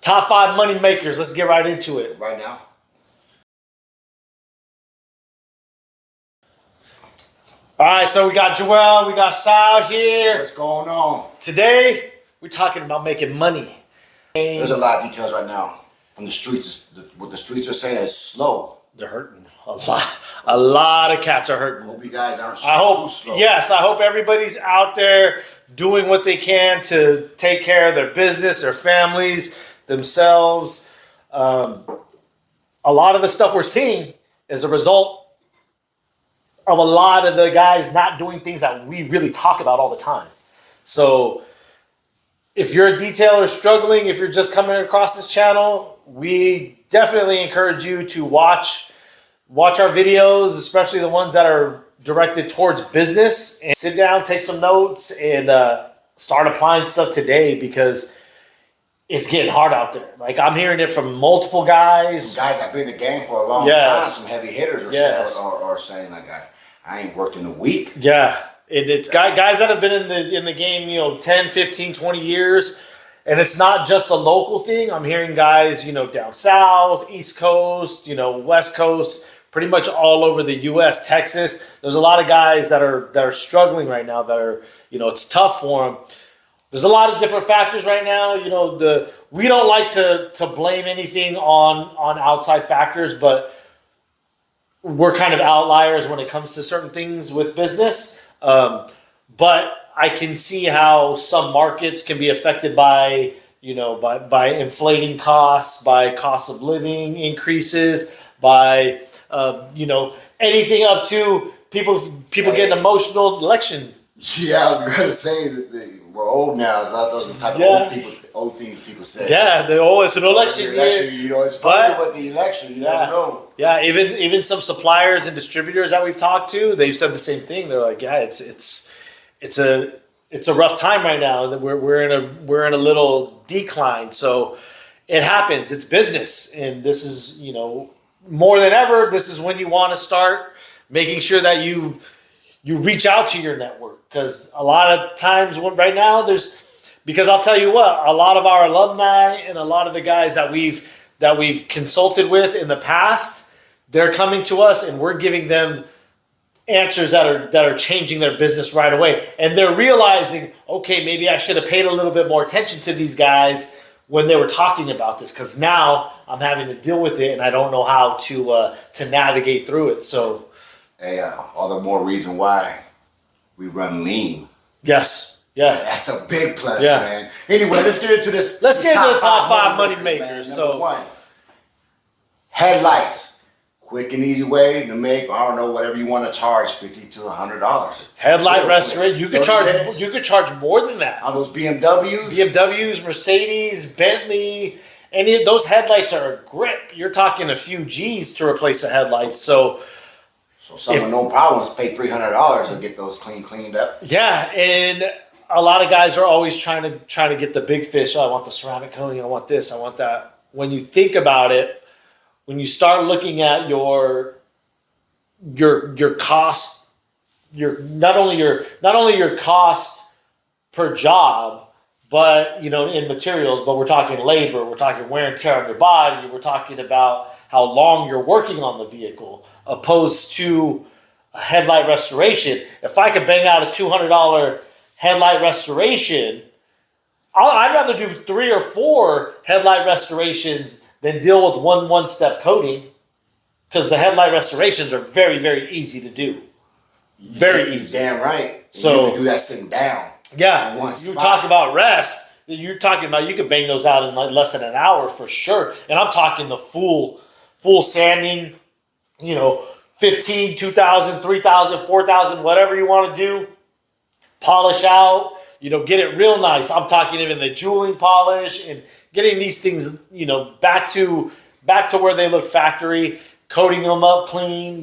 Top 5 money makers. Let's get right into it. Right now. All right, so we got Joel, we got Sal here. What's going on? Today, we're talking about making money. There's a lot of details right now from the streets. What the streets are saying is slow. They're hurting a lot. A lot of cats are hurting. I hope you guys aren't too slow. Yes, I hope everybody's out there doing what they can to take care of their business, their families, themselves. A lot of the stuff we're seeing is a result of a lot of the guys not doing things that we really talk about all the time. So if you're a detailer struggling, if you're just coming across this channel, we definitely encourage you to watch our videos, especially the ones that are directed towards business, and sit down, take some notes, and start applying stuff today, because it's getting hard out there. Like, I'm hearing it from multiple guys. Some guys that have been in the game for a long time, some heavy hitters are saying, like, I ain't worked in a week. Yeah. And it's guys that have been in the game, 10, 15, 20 years. And it's not just a local thing. I'm hearing guys, down south, East Coast, West Coast, pretty much all over the U.S., Texas. There's a lot of guys that are struggling right now, that are, it's tough for them. There's a lot of different factors right now. We don't like to blame anything on outside factors, but we're kind of outliers when it comes to certain things with business. But I can see how some markets can be affected by inflating costs, by cost of living increases, by anything up to people getting emotional. Election. Yeah, I was going to say that we're old now. Those are the type of old things people say. Yeah, it's an election year. It's funny with the election. You never know. Yeah, even some suppliers and distributors that we've talked to, they've said the same thing. They're like, yeah, it's a rough time right now. That we're in a little decline. So it happens. It's business, and this is more than ever. This is when you want to start making sure that you reach out to your network, because a lot of times right now because I'll tell you what, a lot of our alumni and a lot of the guys that we've consulted with in the past, they're coming to us and we're giving them answers that are changing their business right away. And they're realizing, okay, maybe I should have paid a little bit more attention to these guys when they were talking about this, because now I'm having to deal with it and I don't know how to navigate through it. So, hey, all the more reason why we run lean. Yes. Yeah. That's a big plus, man. Anyway, let's get into this. Let's get into the top 5 money makers. Number 1, headlights. Quick and easy way to make, I don't know, whatever you want to charge, $50 to $100. Headlight restoration. You could charge more than that. On those BMWs, Mercedes, Bentley, any of those headlights are a grip. You're talking a few G's to replace a headlight. So someone no problems pay $300 and get those cleaned up. Yeah, and a lot of guys are always trying to get the big fish. Oh, I want the ceramic coating. I want this. I want that. When you think about it, when you start looking at your cost, not only your cost per job, but in materials, but we're talking labor, we're talking wear and tear on your body, we're talking about how long you're working on the vehicle, opposed to a headlight restoration. If I could bang out a $200 headlight restoration, I'd rather do 3 or 4 headlight restorations than deal with one-step coating, because the headlight restorations are very, very easy to do. Very easy. Damn right. So you can do that sitting down. Yeah. You talk about rest. You're talking about you could bang those out in less than an hour for sure. And I'm talking the full sanding, 15, 2,000, 3,000, 4,000, whatever you want to do. Polish out, get it real nice. I'm talking even the jeweling polish and getting these things, back to where they look factory, coating them up clean,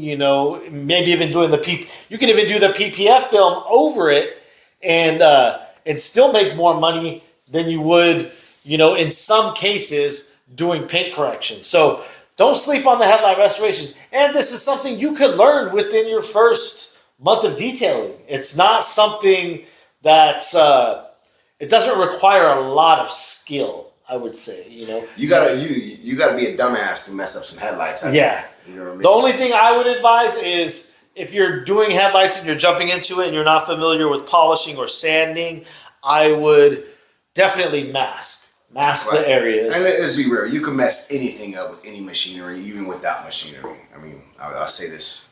maybe even doing you can even do the PPF film over it and still make more money than you would, in some cases doing paint correction. So don't sleep on the headlight restorations. And this is something you could learn within your first month of detailing. It's not something that's, it doesn't require a lot of skill. I would say, You gotta be a dumbass to mess up some headlights. Yeah. You know what I mean? The only thing I would advise is if you're doing headlights and you're jumping into it and you're not familiar with polishing or sanding, I would definitely mask the areas. And let's be real, you can mess anything up with any machinery, even without machinery. I mean, I'll say this.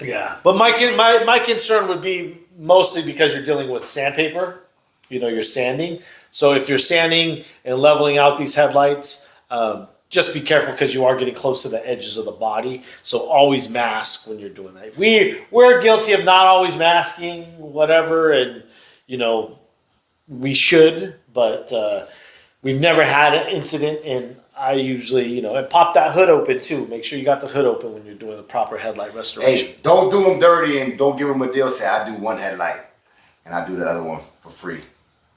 Yeah, but my concern would be mostly because you're dealing with sandpaper. You're sanding. So if you're sanding and leveling out these headlights, just be careful because you are getting close to the edges of the body. So always mask when you're doing that. We're guilty of not always masking, whatever, and we should, but we've never had an incident. And I usually, and pop that hood open too. Make sure you got the hood open when you're doing the proper headlight restoration. Hey, don't do them dirty and don't give them a deal. Say I do one headlight and I do the other one for free.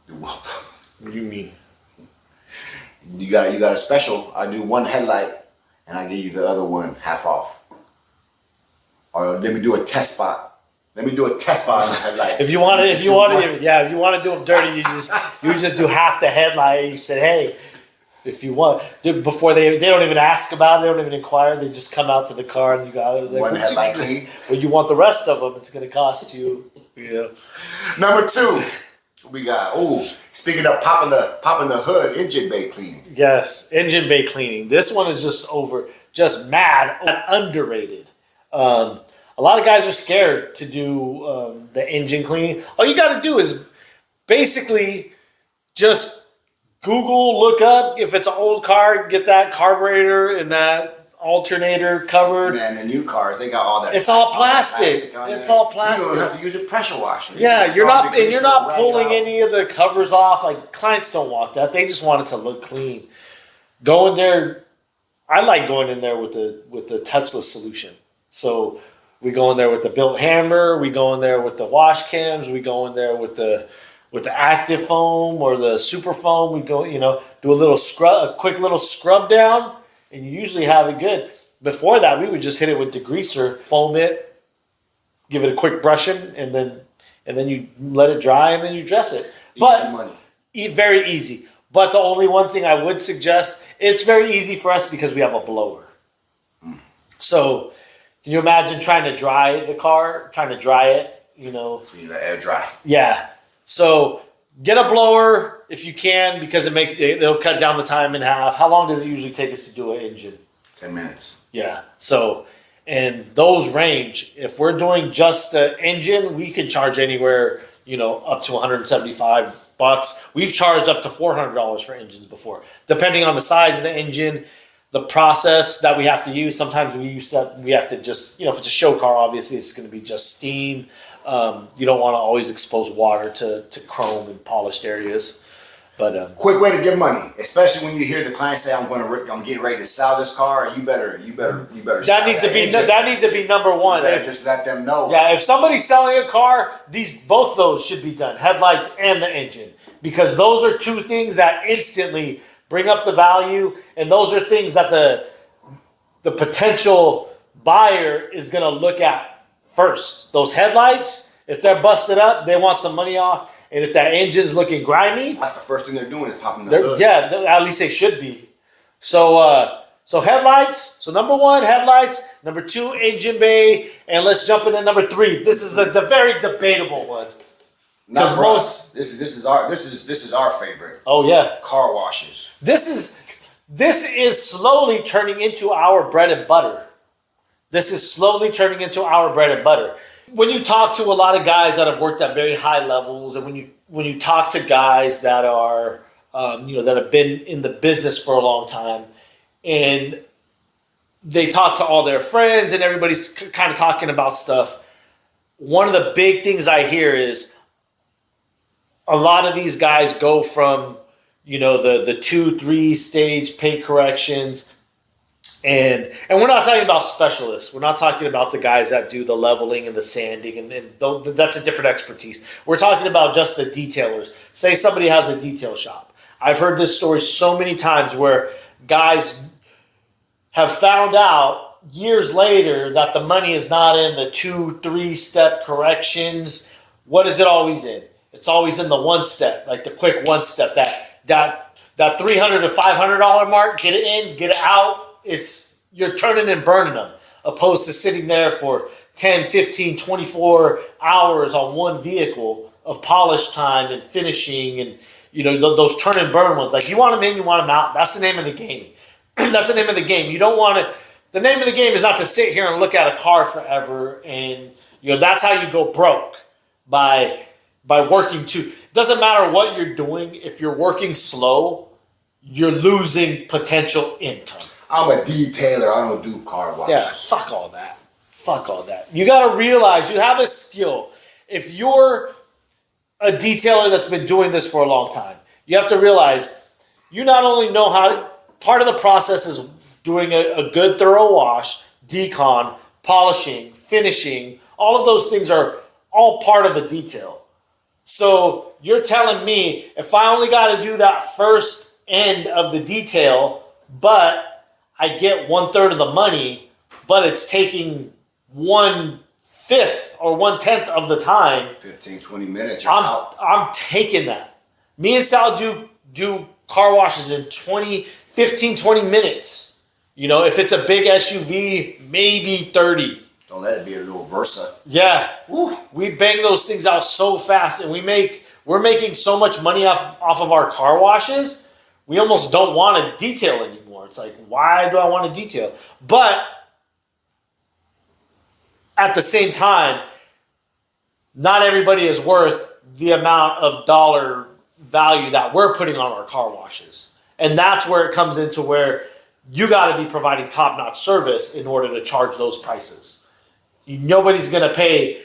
What do you mean? You got a special. I do one headlight and I give you the other one half off. Or let me do a test spot. Let me do a test spot on the headlight. If you want to do them dirty, you just do half the headlight. You said, hey, if you want, before they don't even ask about it, they don't even inquire. They just come out to the car and you got it. Like, one headlight clean. Well, you want the rest of them? It's going to cost you. Number 2. We got speaking of popping the hood, engine bay cleaning. Yes, engine bay cleaning. This one is just mad underrated. A lot of guys are scared to do the engine cleaning. All you got to do is basically just Google, look up if it's an old car, get that carburetor and that alternator covered. Man, the new cars, they got all that. It's all plastic. It's all plastic. You don't have to use a pressure washer. Yeah, you're not pulling any of the covers off. Like, clients don't want that. They just want it to look clean. Go in there. I like going in there with the touchless solution. So we go in there with the built hammer. We go in there with the wash cams. We go in there with the active foam or the super foam. We go, do a quick little scrub down. And you usually have it good. Before that, we would just hit it with degreaser, foam it, give it a quick brushing, and then you let it dry, and then you dress it. Very easy. But the only one thing I would suggest, it's very easy for us because we have a blower. So can you imagine trying to dry it? So you let air dry. Yeah. So get a blower if you can because it'll cut down the time in half. How long does it usually take us to do an engine? 10 minutes. Yeah. So, and those range. If we're doing just the engine, we can charge anywhere, up to $175. We've charged up to $400 for engines before, depending on the size of the engine, the process that we have to use. Sometimes we have to just, if it's a show car, obviously it's going to be just steam. You don't want to always expose water to chrome and polished areas. But quick way to get money, especially when you hear the client say, "I'm getting ready to sell this car." You better. That needs to be number one. Just let them know. Yeah, if somebody's selling a car, both those should be done, headlights and the engine, because those are two things that instantly bring up the value, and those are things that the potential buyer is going to look at first. Those headlights, if they're busted up, they want some money off. And if that engine's looking grimy, that's the first thing they're doing is popping the hood. Yeah, at least they should be. So headlights. So number 1, headlights. Number 2, engine bay. And let's jump into number 3. This is the very debatable one. Not for us. This is our favorite. Oh yeah, car washes. This is slowly turning into our bread and butter. When you talk to a lot of guys that have worked at very high levels, and when you talk to guys that are that have been in the business for a long time, and they talk to all their friends and everybody's kind of talking about stuff, one of the big things I hear is a lot of these guys go from the 2-3 stage paint corrections. And we're not talking about specialists. We're not talking about the guys that do the leveling and the sanding, and that's a different expertise. We're talking about just the detailers. Say somebody has a detail shop. I've heard this story so many times where guys have found out years later that the money is not in the 2-3 step corrections. What is it always in? It's always in the 1 step, like the quick 1 step, that that $300 to $500 mark, get it in, get it out. You're turning and burning them, opposed to sitting there for 10, 15, 24 hours on one vehicle of polish time and finishing and those turn and burn ones. Like, you want them in, you want them out. That's the name of the game. That's the name of the game. You don't want to. The name of the game is not to sit here and look at a car forever, and that's how you go broke by working too. It doesn't matter what you're doing. If you're working slow, you're losing potential income. I'm a detailer. I don't do car washes. Yeah, fuck all that. Fuck all that. You got to realize you have a skill. If you're a detailer that's been doing this for a long time, you have to realize you not only know how. Part of the process is doing a good thorough wash, decon, polishing, finishing. All of those things are all part of the detail. So you're telling me if I only got to do that first end of the detail, but I get 1/3 of the money, but it's taking 1/5 or 1/10 of the time. 15, 20 minutes. You're out. I'm taking that. Me and Sal do car washes in 15, 20 minutes. If it's a big SUV, maybe 30. Don't let it be a little Versa. Yeah. Oof. We bang those things out so fast, and we're making so much money off of our car washes, we almost don't want to detail anymore. It's like, why do I want to detail? But at the same time, not everybody is worth the amount of dollar value that we're putting on our car washes. And that's where it comes into where you got to be providing top-notch service in order to charge those prices. Nobody's going to pay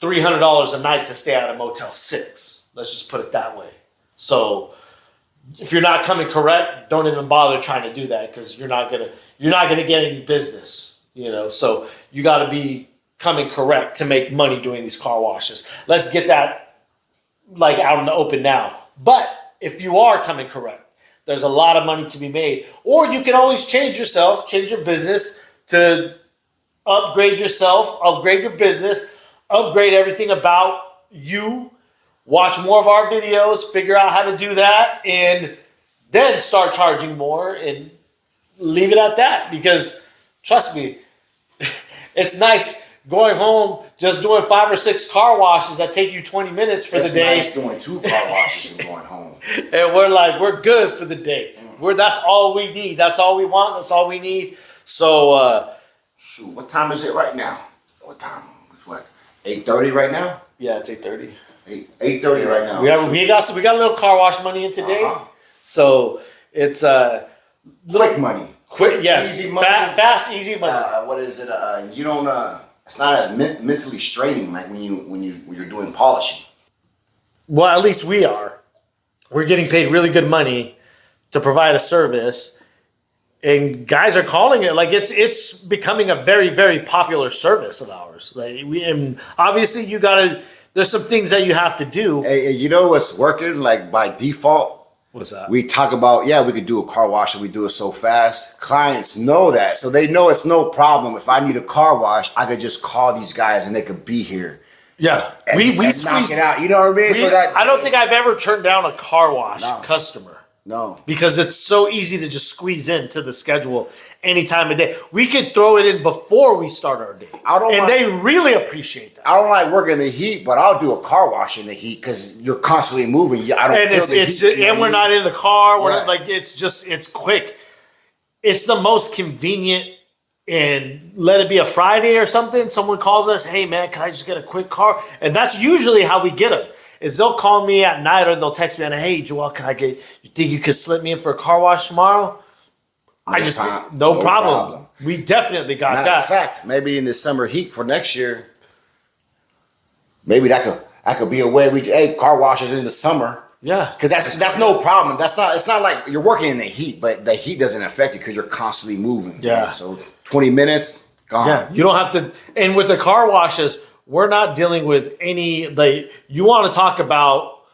$300 a night to stay at a Motel 6. Let's just put it that way. So if you're not coming correct, don't even bother trying to do that, because you're not gonna get any business. So you got to be coming correct to make money doing these car washes. Let's get that out in the open now. But if you are coming correct, there's a lot of money to be made. Or you can always change your business to upgrade yourself, upgrade your business, upgrade everything about you, watch more of our videos, figure out how to do that, and then start charging more and leave it at that. Because trust me, it's nice going home, just doing 5 or 6 car washes that take you 20 minutes for the day. It's nice doing 2 car washes and going home. And we're good for the day. That's all we need. That's all we want. That's all we need. So, shoot, what time is it right now? What time? It's what? 8:30 right now? Yeah, it's 8:30. 8:30 right now. We got a little car wash money in today. So it's quick money. Quick, yes. Easy money. Fast, easy money. What is it? You don't. It's not as mentally straining like when you're doing polishing. Well, at least we are. We're getting paid really good money to provide a service, and guys are calling it like it's becoming a very, very popular service of ours. And obviously there's some things that you have to do. Hey, you know what's working by default? What's that? We talk about, we could do a car wash and we do it so fast. Clients know that. So they know it's no problem. If I need a car wash, I could just call these guys and they could be here. Yeah. We knock it out. You know what I mean? I don't think I've ever turned down a car wash customer. No. Because it's so easy to just squeeze into the schedule any time of day. We could throw it in before we start our day. They really appreciate that. I don't like working in the heat, but I'll do a car wash in the heat because you're constantly moving. I don't feel the heat. And we're not in the car. It's quick. It's the most convenient. And let it be a Friday or something. Someone calls us, hey man, can I just get a quick car? And that's usually how we get them. Is they'll call me at night or they'll text me and hey Joel, you think you could slip me in for a car wash tomorrow? No problem. We definitely got that. Matter of fact, maybe in the summer heat for next year, maybe that could be a way car washes in the summer. Yeah, because that's no problem. It's not like you're working in the heat, but the heat doesn't affect you because you're constantly moving. Yeah. Man. So 20 minutes gone. Yeah, you don't have to. And with the car washes, we're not dealing with any you want to talk about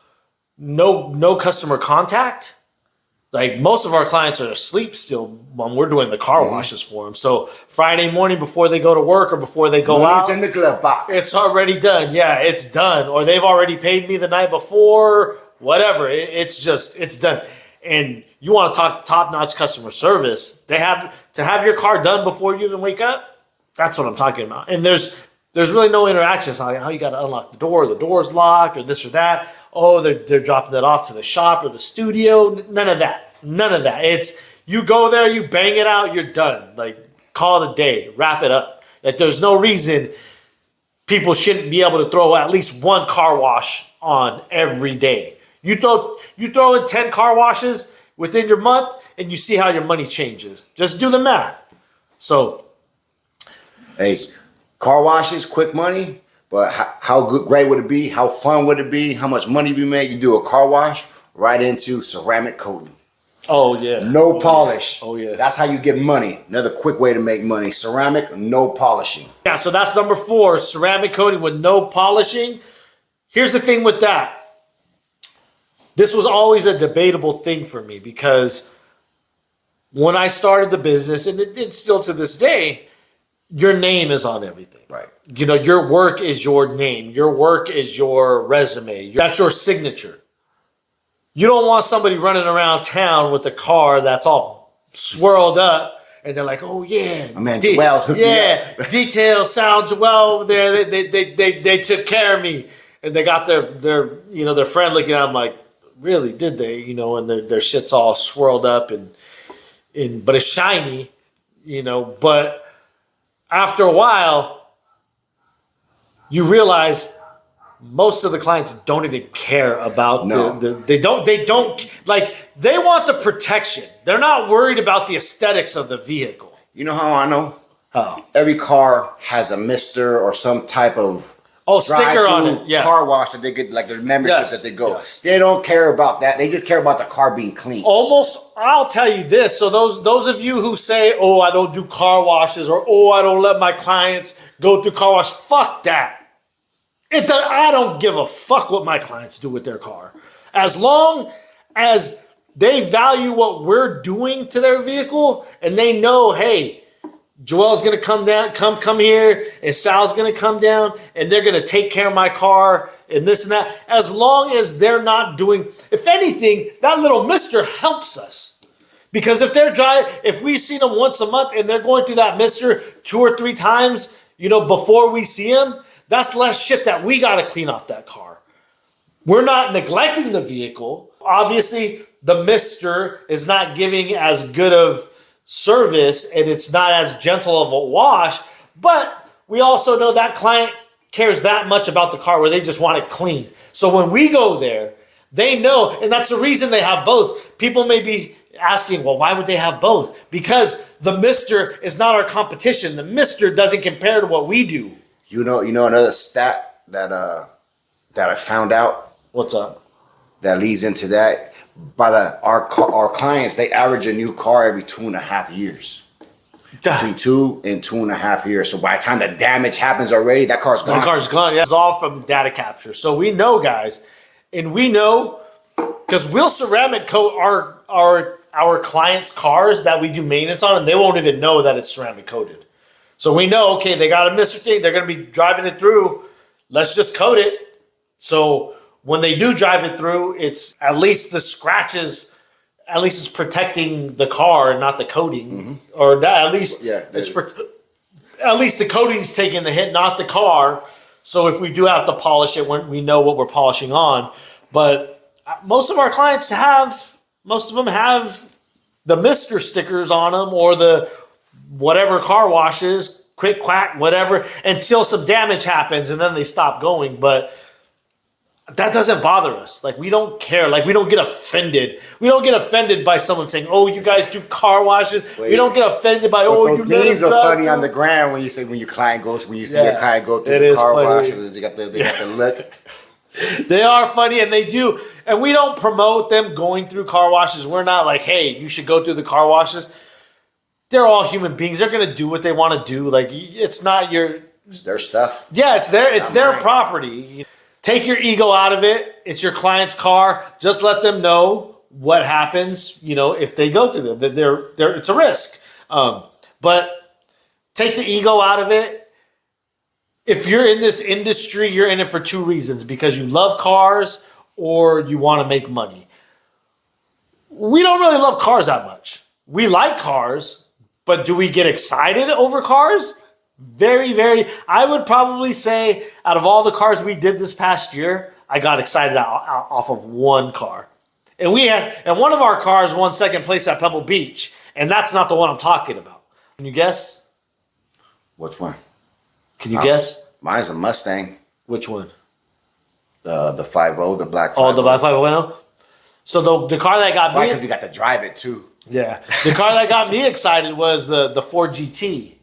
no customer contact. Most of our clients are asleep still when we're doing the car washes for them. So Friday morning before they go to work or before they go out, in the glove box. It's already done. Yeah, it's done. Or they've already paid me the night before. Whatever. It's done. and you want to talk top-notch customer service, they have to have your car done before you even wake up. That's what I'm talking about. And there's really no interaction. It's not like, oh, you got to unlock the door's locked, or this or that. Oh, they're dropping that off to the shop or the studio. None of that. None of that. It's you go there, you bang it out, you're done. Like, call it a day, wrap it up. Like, there's no reason people shouldn't be able to throw at least one car wash on every day. You throw in 10 car washes within your month, and you see how your money changes. Just do the math. So, Hey, car washes, quick money, but great would it be? How fun would it be? How much money we make? You do a car wash right into ceramic coating. oh yeah, No polish. Oh, yeah. That's how you get money. Another quick way to make money. Ceramic, no polishing. yeah. So that's number 4, ceramic coating with no polishing. Here's the thing with that. This was always a debatable thing for me, because when I started the business, and it's still to this day, your name is on everything. Right. You know, your work is your name. Your work is your resume. That's your signature. You don't want somebody running around town with a car that's all swirled up, and they're like, "Oh yeah, My man Joel's hooked me yeah, detail Sal Joel over there. They took care of me, and they got their friend looking at them like, really, did they? You know, and their shit's all swirled up and but it's shiny, you know. But after a while, you realize most of the clients don't even care about No. they don't like, they want the protection. They're not worried about the aesthetics of the vehicle. You know how I know? Oh, Every car has a Mister or some type of sticker on drive-through it. Yeah. car wash that they get, like their membership Yes, that they go. yes. They don't care about that. They just care about the car being clean. Almost, I'll tell you this. So those of you who say, "Oh, I don't do car washes," or "Oh, I don't let my clients go through car wash," fuck that. I don't give a fuck what my clients do with their car, as long as they value what we're doing to their vehicle, and they know, hey, Joel's gonna come here, and Sal's gonna come down, and they're gonna take care of my car, and this and that. As long as they're not doing, if anything, that little mister helps us. Because if we see them once a month and they're going through that mister 2 or 3 times, you know, before we see them, that's less shit that we gotta clean off that car. We're not neglecting the vehicle. Obviously, the mister is not giving as good of service, and it's not as gentle of a wash, but we also know that client cares that much about the car where they just want it clean. So when we go there, they know, and that's the reason they have both. People may be asking, well, why would they have both? Because the mister is not our competition. The mister doesn't compare to what we do. You know another stat that I found out What's up? that leads into that. Our clients, they average a new car every 2.5 years. Between 2 and 2.5 years. So by the time the damage happens already, that car's gone. The car's gone. Yeah, it's all from data capture. So we know, guys, and we know because we'll ceramic coat our clients' cars that we do maintenance on, and they won't even know that it's ceramic coated. So we know, okay, they got a Mr. Thing, they're going to be driving it through. Let's just coat it. So when they do drive it through, it's at least the scratches, at least it's protecting the car and not the coating, or at least at least the coating's taking the hit, not the car. So if we do have to polish it, we know what we're polishing on. But most of our clients have the Mr. stickers on them, or the whatever car washes, quick quack, whatever, until some damage happens, and then they stop going. But that doesn't bother us. Like, we don't care. Like, we don't get offended. We don't get offended by someone saying, "Oh, you guys do car washes." We don't get offended by, "Oh, those you let memes them are drive funny on through." the ground when you see your client go through It the is car funny. wash. They got the look. They are funny, and they do. And we don't promote them going through car washes. We're not like, "Hey, you should go through the car washes." They're all human beings. They're going to do what they want to do. Like, it's not your... It's their stuff. Yeah, it's their mine. property. Take your ego out of it. It's your client's car. Just let them know what happens, you know, if they go through them. It's a risk. But take the ego out of it. If you're in this industry, you're in it for 2 reasons: because you love cars or you want to make money. we don't really love cars that much. We like cars, but do we get excited over cars? Very, very. I would probably say out of all the cars we did this past year, I got excited off of one car. And one of our cars won second place at Pebble Beach, and that's not the one I'm talking about. Can you guess? Which one? Can you guess? Mine's a Mustang. Which one? The 5.0, the black 5.0. Oh, the Black 5.0? So the car that got me... Right, because we got to drive it too. Yeah. The car that got me excited was the Ford GT.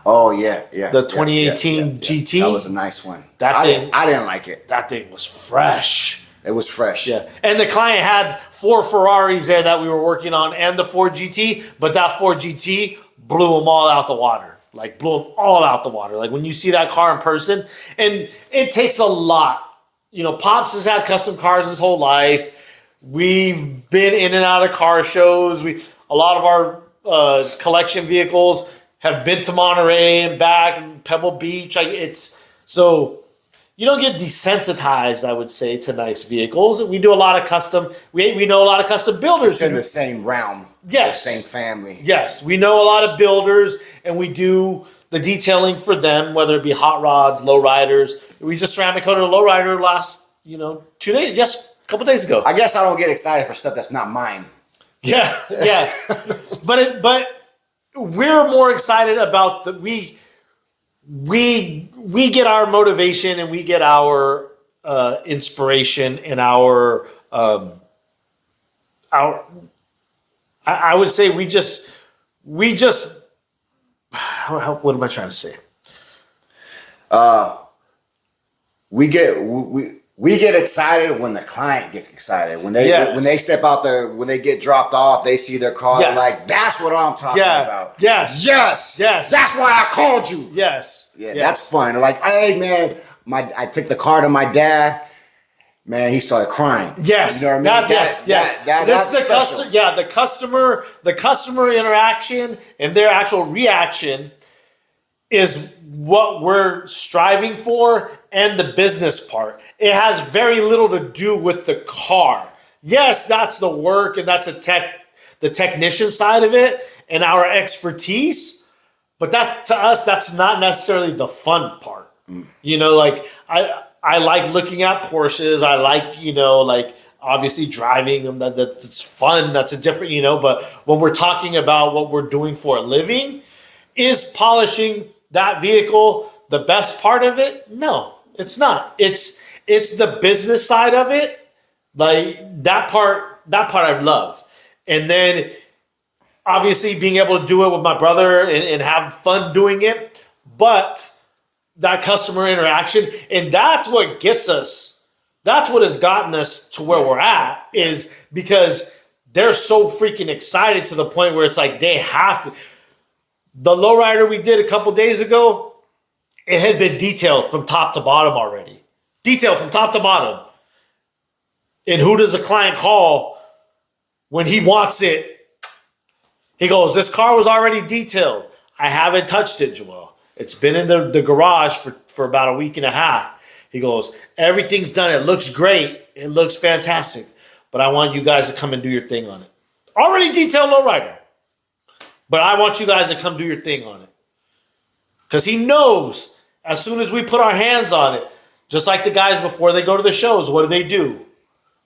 Oh, yeah. The 2018 GT. That was a nice one. I didn't like it. That thing was fresh. It was fresh. Yeah. And the client had 4 Ferraris there that we were working on and the Ford GT, but that Ford GT blew them all out the water. Like, blew them all out the water. Like, when you see that car in person, and it takes a lot. You know, Pops has had custom cars his whole life. We've been in and out of car shows. A lot of our collection vehicles have been to Monterey and back and Pebble Beach. So you don't get desensitized, I would say, to nice vehicles. We do a lot of custom. We know a lot of custom builders. It's in the same realm. Yes. The same family. Yes, we know a lot of builders, and we do the detailing for them, whether it be hot rods, low riders. We just ceramic coated a low rider last, 2 days. Yes, a couple days ago. I guess I don't get excited for stuff that's not mine. Yeah. But we're more excited about we get our motivation and we get our inspiration and our I would say we just what am I trying to say? We get excited when the client gets excited. When they step out there, when they get dropped off, they see their car. They're like, that's what I'm talking about. Yes. That's why I called you. Yes. That's fun. They're like, hey man, I took the car to my dad. Man, he started crying. Yes. You know what I mean? Yes. That's the customer interaction and their actual reaction is what we're striving for, and the business part. It has very little to do with the car. Yes, that's the work and that's the technician side of it and our expertise, but that to us, that's not necessarily the fun part. Like I like looking at Porsches. I like, obviously driving them. That's fun. That's a different, but when we're talking about what we're doing for a living, is polishing that vehicle the best part of it? No, it's not. It's the business side of it. Like that part I love. And then obviously being able to do it with my brother and have fun doing it. But that customer interaction, and that's what gets us. That's what has gotten us to where we're at, is because they're so freaking excited to the point where it's like they have to. The lowrider we did a couple days ago, it had been detailed from top to bottom already. Detailed from top to bottom. And who does the client call when he wants it? He goes, this car was already detailed. I haven't touched it, Joel. It's been in the garage for about a week and a half. He goes, everything's done. It looks great. It looks fantastic. But I want you guys to come and do your thing on it. Already detailed lowrider. But I want you guys to come do your thing on it. Because he knows as soon as we put our hands on it, just like the guys before they go to the shows, what do?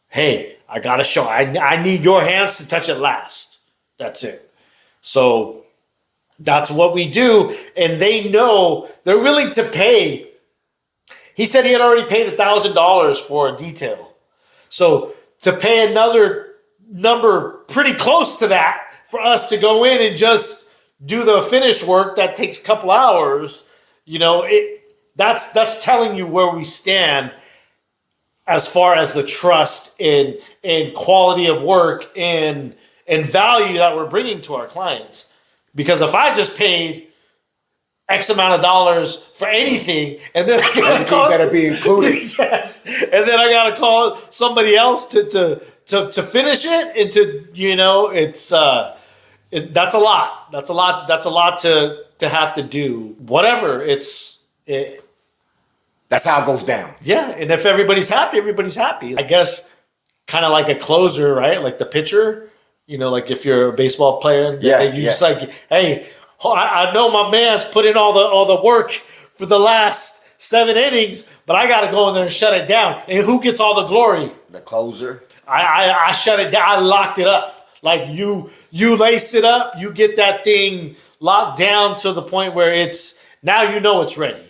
Hey, I got a show. I need your hands to touch it last. That's it. So that's what we do. And they know they're willing to pay. He said he had already paid $1,000 for a detail. So to pay another number pretty close to that for us to go in and just do the finish work that takes a couple hours, that's telling you where we stand as far as the trust and quality of work and value that we're bringing to our clients. Because if I just paid X amount of dollars for anything, and then everything better be included. Yes, and then I gotta call somebody else to finish it, and it's that's a lot. That's a lot to have to do. Whatever. That's how it goes down. Yeah, and if everybody's happy, everybody's happy. I guess kind of like a closer, right? Like the pitcher, like if you're a baseball player, Yeah, you just like, hey, I know my man's put in all the work for the last 7 innings, but I got to go in there and shut it down. And who gets all the glory? The closer. I shut it down. I locked it up. Like you lace it up, you get that thing locked down to the point where now it's ready.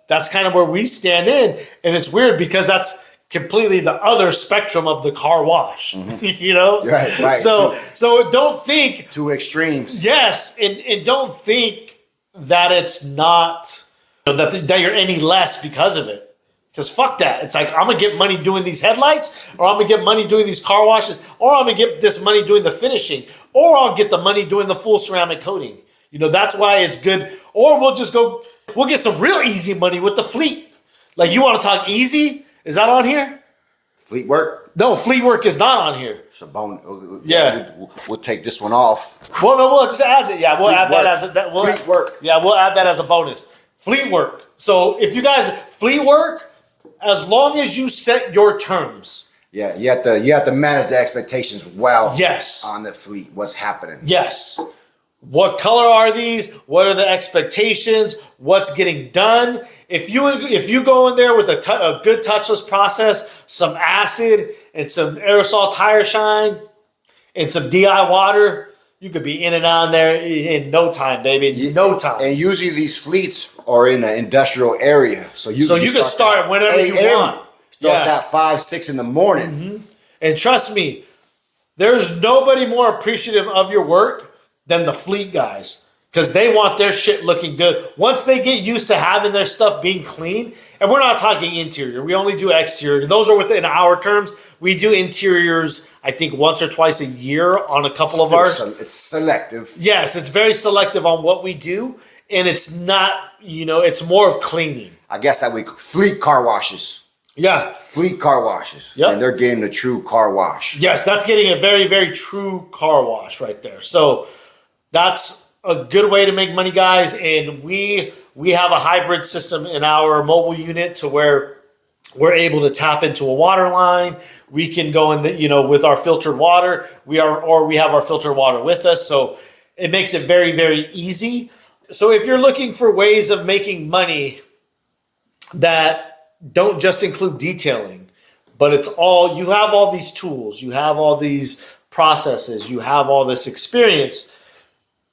That's kind of where we stand in. And it's weird because that's completely the other spectrum of the car wash, Right. So don't think Two extremes. yes. And don't think that it's not, that you're any less because of it. Because fuck that. It's like, I'm going to get money doing these headlights, or I'm going to get money doing these car washes, or I'm going to get this money doing the finishing, or I'll get the money doing the full ceramic coating. That's why it's good. Or we'll get some real easy money with the fleet. Like, you want to talk easy? Is that on here? Fleet work. No, fleet work is not on here. It's a bone. Yeah. We'll take this one off. Well, no, we'll just add that. Yeah, we'll Fleet add work. that as Fleet work. Yeah, we'll add that as a bonus. Fleet work. So if you guys fleet work, as long as you set your terms. Yeah, you have to manage the expectations well. Yes. On the fleet, what's happening? Yes. What color are these? What are the expectations? What's getting done? If you go in there with a good touchless process, some acid and some aerosol tire shine and some DI water, you could be in and out there in no time, baby. In no time. And usually these fleets are in an industrial area, so you can start whenever you want. Start that 5, 6 in the morning. Mm-hmm. And trust me, there's nobody more appreciative of your work than the fleet guys, because they want their shit looking good. Once they get used to having their stuff being clean, and we're not talking interior, we only do exterior. Those are within our terms. We do interiors, I think, once or twice a year on a couple of ours. It's selective. Yes, it's very selective on what we do, and it's not, it's more of cleaning. I guess that we fleet car washes. Yeah. Fleet car washes. Yep. And they're getting the true car wash. Yes, that's getting a very, very true car wash right there. So that's a good way to make money, guys. And we have a hybrid system in our mobile unit to where we're able to tap into a water line. We can go in with our filtered water. We have our filtered water with us. So it makes it very, very easy. So if you're looking for ways of making money that don't just include detailing, but you have all these tools, you have all these processes, you have all this experience,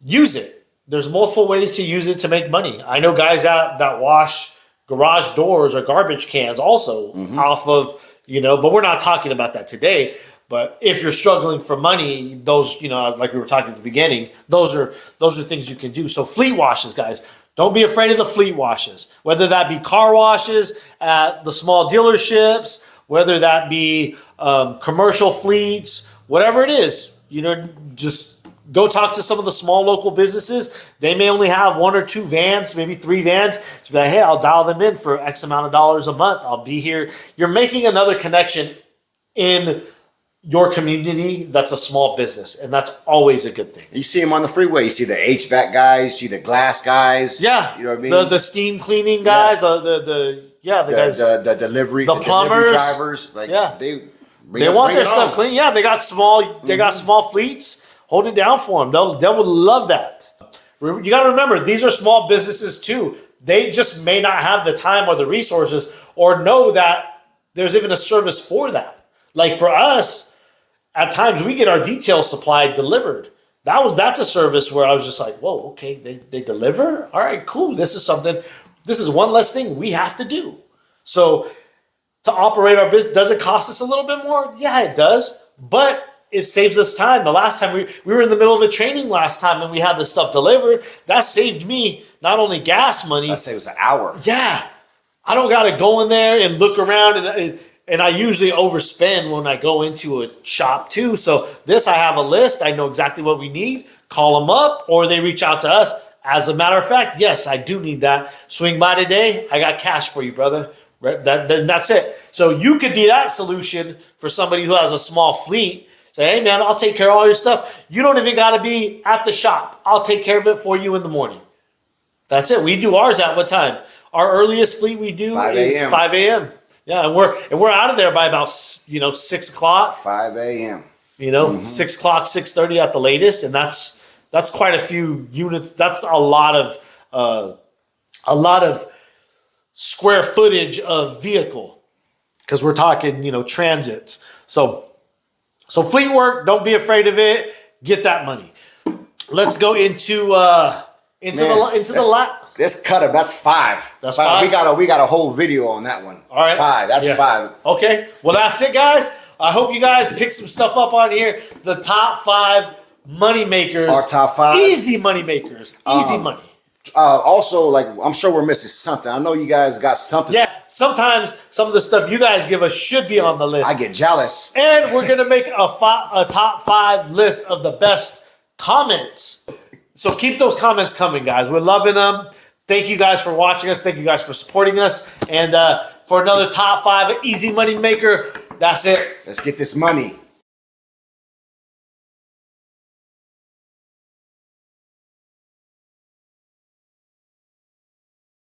use it. There's multiple ways to use it to make money. I know guys that wash garage doors or garbage cans also off of, but we're not talking about that today. But if you're struggling for money, those, like we were talking at the beginning, those are things you can do. So fleet washes, guys. Don't be afraid of the fleet washes, whether that be car washes at the small dealerships, whether that be commercial fleets, whatever it is, just go talk to some of the small local businesses. They may only have 1 or 2 vans, maybe 3 vans. So be like, hey, I'll dial them in for X amount of dollars a month. I'll be here. You're making another connection in your community that's a small business, and that's always a good thing. You see them on the freeway. You see the HVAC guys, you see the glass guys. Yeah, you know what I mean. The steam cleaning guys, the guys, the delivery, the plumbers, delivery drivers. Like, yeah, they want their stuff clean. Yeah, they got small fleets. Hold it down for them. They will love that. You got to remember, these are small businesses too. They just may not have the time or the resources, or know that there's even a service for that. Like for us, at times we get our detail supply delivered. That's a service where I was just like, whoa, okay, they deliver? All right, cool. This is one less thing we have to do. So to operate our business, does it cost us a little bit more? Yeah, it does. But it saves us time. The last time we were in the middle of the training last time and we had this stuff delivered, that saved me not only gas money. That saves an hour. Yeah. I don't got to go in there and look around and I usually overspend when I go into a shop too. So I have a list. I know exactly what we need. Call them up or they reach out to us. As a matter of fact, yes, I do need that. Swing by today. I got cash for you, brother. That's it. So you could be that solution for somebody who has a small fleet. Say, hey, man, I'll take care of all your stuff. You don't even got to be at the shop. I'll take care of it for you in the morning. That's it. We do ours at what time? Our earliest fleet we do is 5 a.m. Yeah, and we're out of there by about 6 o'clock. 5 a.m. 6 o'clock, 6:30 at the latest, and that's quite a few units. That's a lot of square footage of vehicle, because we're talking transits. So fleet work, don't be afraid of it. Get that money. Let's go into the lot. Let's cut it. That's 5. That's 5? We got a whole video on that one. All right. 5. That's 5. Okay. Well, that's it, guys. I hope you guys pick some stuff up on here. The top 5 money makers. Our top 5. Easy money makers. Easy money. Also, like, I'm sure we're missing something. I know you guys got something. Yeah. Sometimes some of the stuff you guys give us should be on the list. I get jealous. And we're gonna make a top 5 list of the best comments. So keep those comments coming, guys. We're loving them. Thank you guys for watching us. Thank you guys for supporting us. And for another top 5 easy money maker, that's it. Let's get this money.